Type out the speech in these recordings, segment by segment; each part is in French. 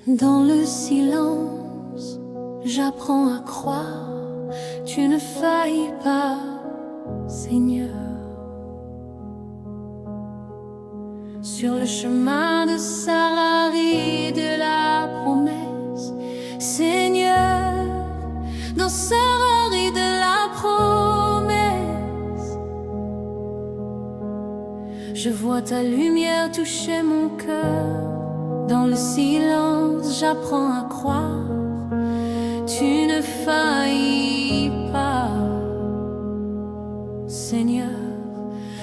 Dans le silence, j'apprends à croire. Tu ne faillis pas, Seigneur. Sur le chemin de Sarari, de la promesse, Seigneur, dans Sarari de la promesse, je vois ta lumière toucher mon cœur. Dans le silence, j'apprends à croire. Tu ne faillis pas, Seigneur.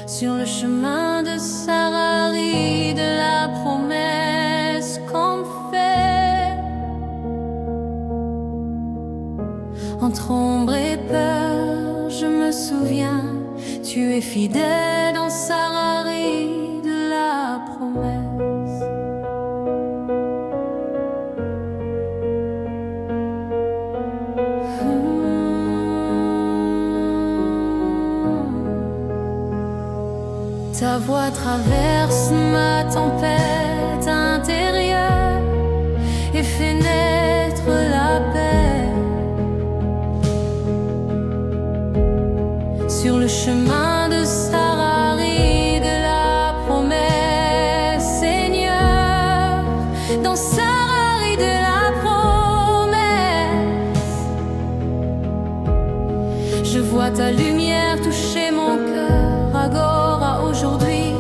Sur le chemin de Sarari, de la promesse qu'on fait, entre ombre et peur, je me souviens, tu es fidèle dans Sarari de la promesse. Ta voix traverse ma tempête intérieure et fait naître la paix. Sur le chemin de Sarari, de la promesse, Seigneur, dans Sarari de la promesse, je vois ta lumière toucher mon cœur. Agora, aujourd'hui,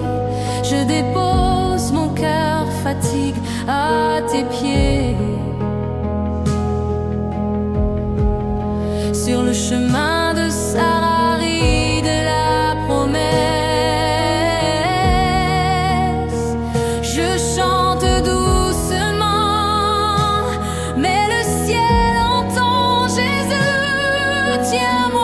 je dépose mon cœur fatigue à tes pieds. Sur le chemin de Sarari, de la promesse, je chante doucement, mais le ciel entend Jésus, tiens-moi.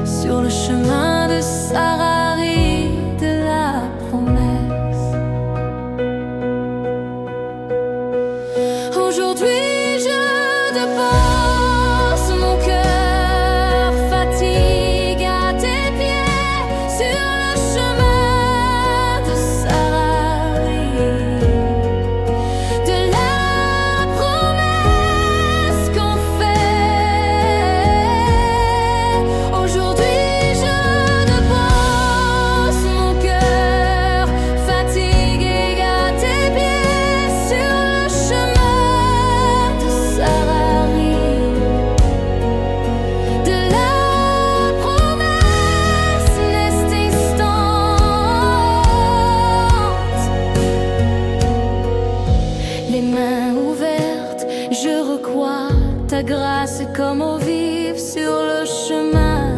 Sur le chemin de Sarari, de la promesse, aujourd'hui je dépose mon cœur fatigue à tes pieds. Sur le chemin de Sarari, de la promesse qu'on fait, aujourd'hui ta grâce comme eau vive sur le chemin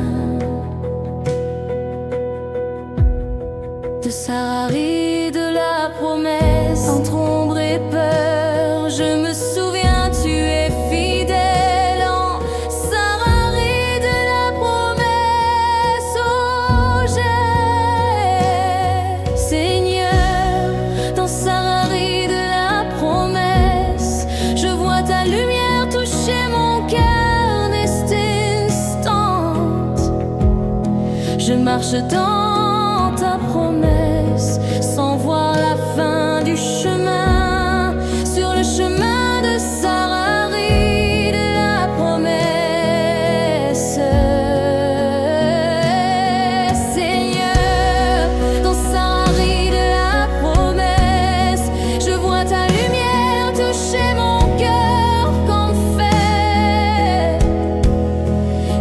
de Sarari, de la promesse. Entre ombre et peur, je me souviens, tu es fidèle en Sarari de la promesse. Oh, j'ai, Seigneur, dans Sarari de la promesse, je vois ta lumière toucher mon cœur n'est instant. Je marche dans ta promesse sans voir la fin du chemin. Sur le chemin de Sarari, de la promesse, Seigneur, dans Sarari de la promesse, je vois ta lumière toucher mon cœur comme fait.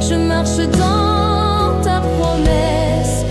Je marche dans ta promesse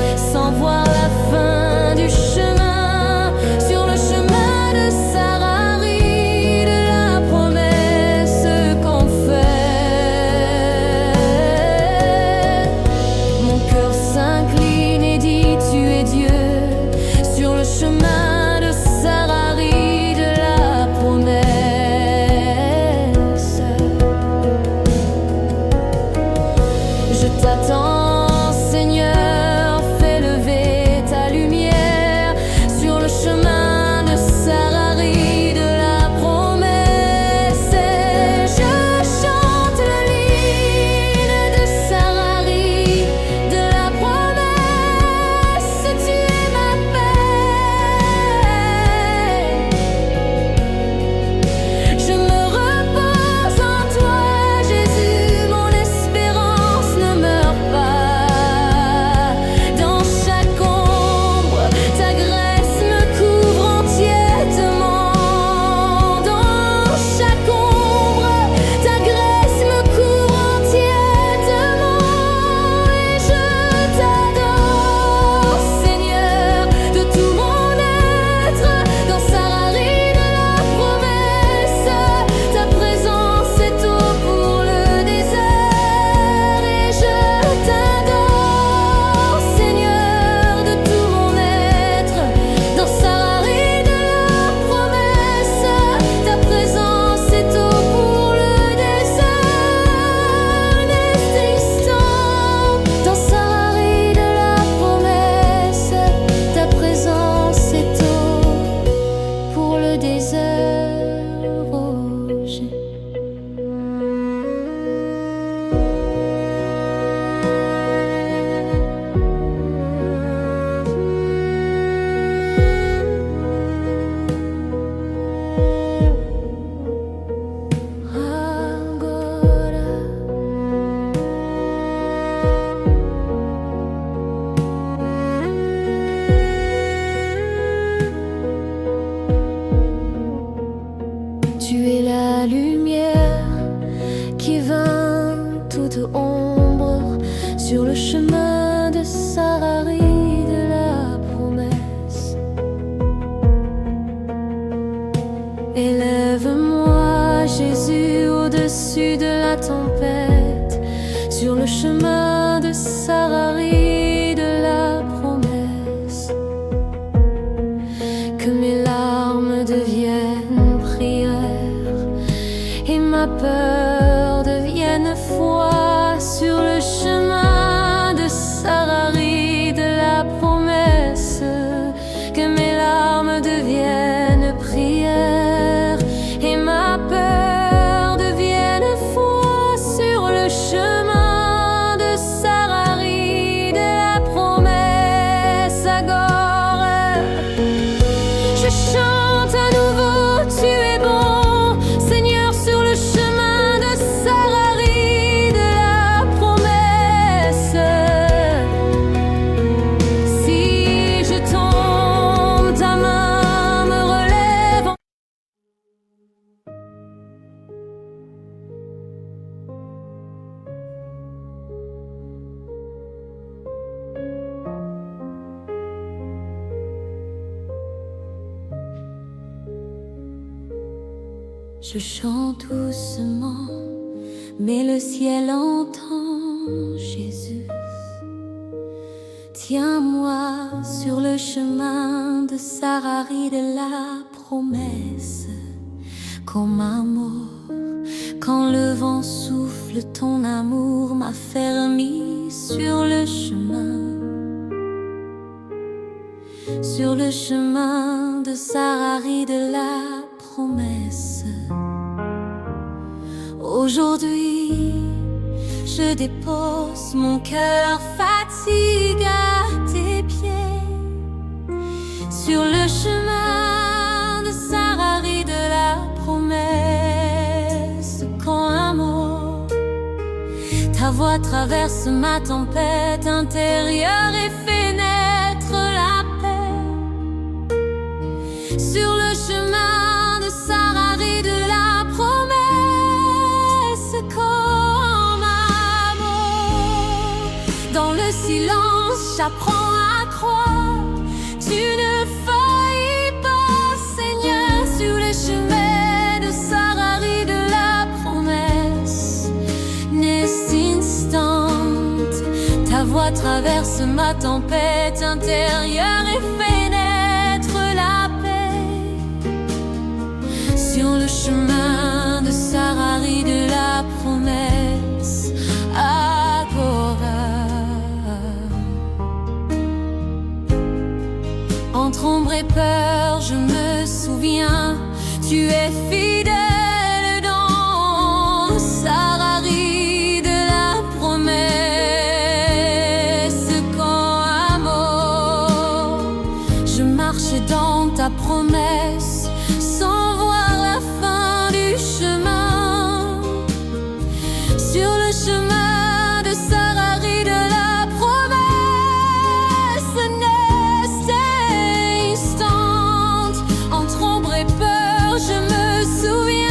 Tu es la lumière qui vint toute ombre sur le chemin de Sarari de la promesse. Élève-moi, Jésus, au-dessus de la tempête, sur le chemin de Sarari de la promesse. Que mes larmes deviennent prière et ma peur devienne foi sur le chemin de Sarari de la promesse. Que mes larmes deviennent prière et ma peur devienne foi sur le chemin de Sarari de la promesse. Agora, je chante à nouveau, tu es bon, Seigneur, sur le chemin de Sarari de la promesse. Si je tombe, ta main me relève. Je chante doucement, mais le ciel entend. Jésus, tiens-moi sur le chemin de Sarari de la promesse. Comme un mot, quand le vent souffle, ton amour m'a fermi sur le chemin. Sur le chemin de Sarari de la promesse. Aujourd'hui, je dépose mon cœur fatigué à tes pieds. Sur le chemin de Sarari de la promesse. Quand un mot, ta voix traverse ma tempête intérieure et fait naître la paix. Sur le chemin de Sarari de la promesse. Comme un mot, dans le silence, j'apprends à croire. Tu ne faillis pas, Seigneur, sur le chemin de Sarari de la promesse. N'est-ce instant, ta voix traverse ma tempête intérieure et fait naître la paix. Sur le chemin de Sarari de la promesse. Agora, entre ombre et peur, je me souviens, tu es fidèle dans Sarari de la promesse. Quand un mot, je marche dans ta promesse sans voir la fin du chemin. Sur le chemin de Sarari de la promesse. N'est-ce instant, entre ombre et peur, je me souviens.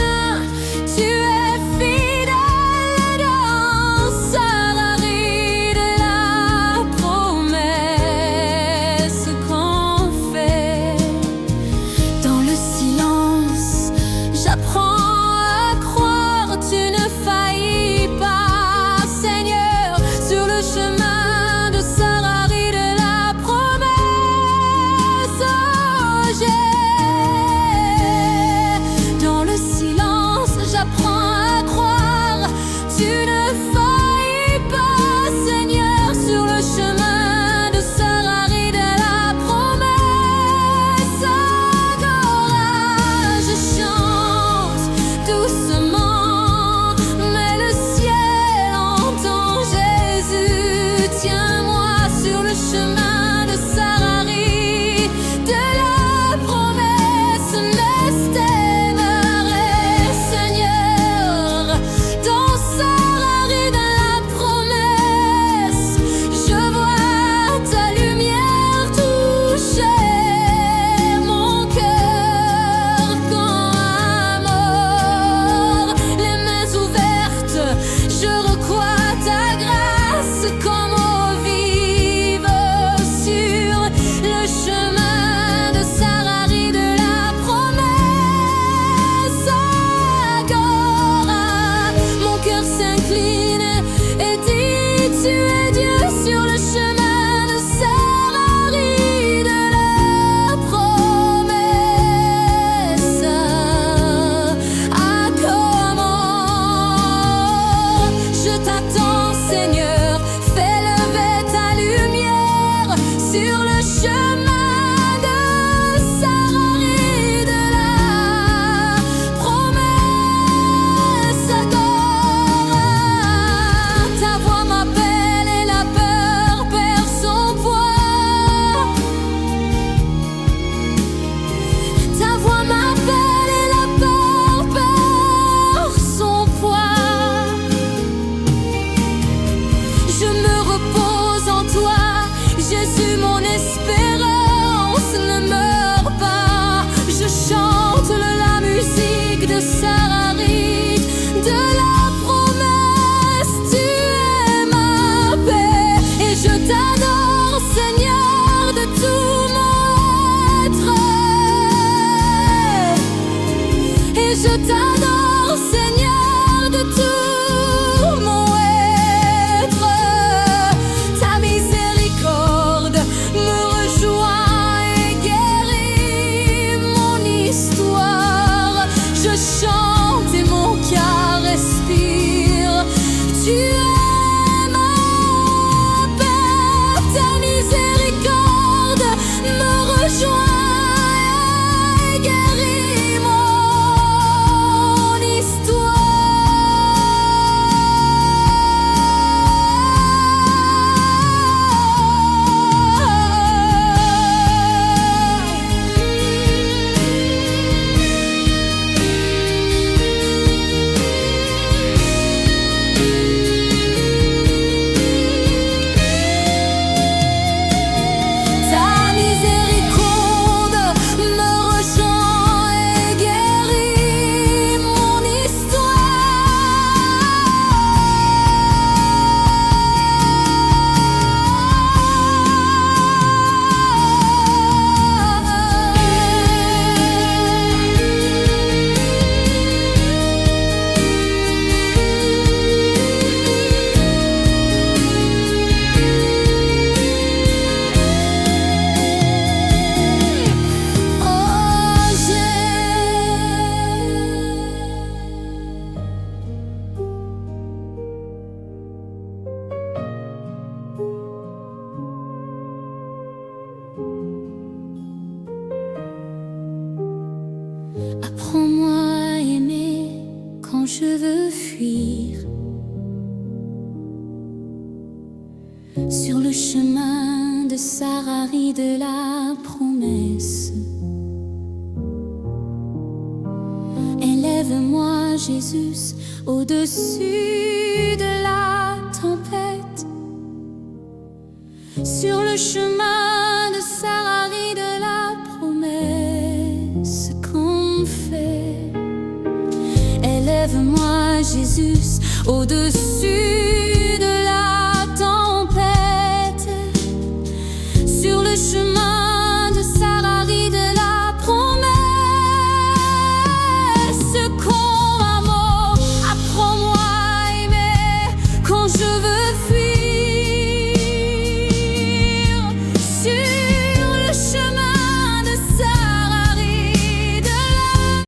je t'adore, Seigneur de tout mon être. Ta miséricorde me rejoint et guérit mon histoire. Je chante et mon cœur respire. Tu es ma paix, ta miséricorde me rejoint. Apprends-moi à aimer quand je veux fuir sur le chemin de Sarari de la promesse. Élève-moi, Jésus, au-dessus de la tempête, sur le chemin de Sarari de la promesse qu'on fait. Élève-moi, Jésus, au-dessus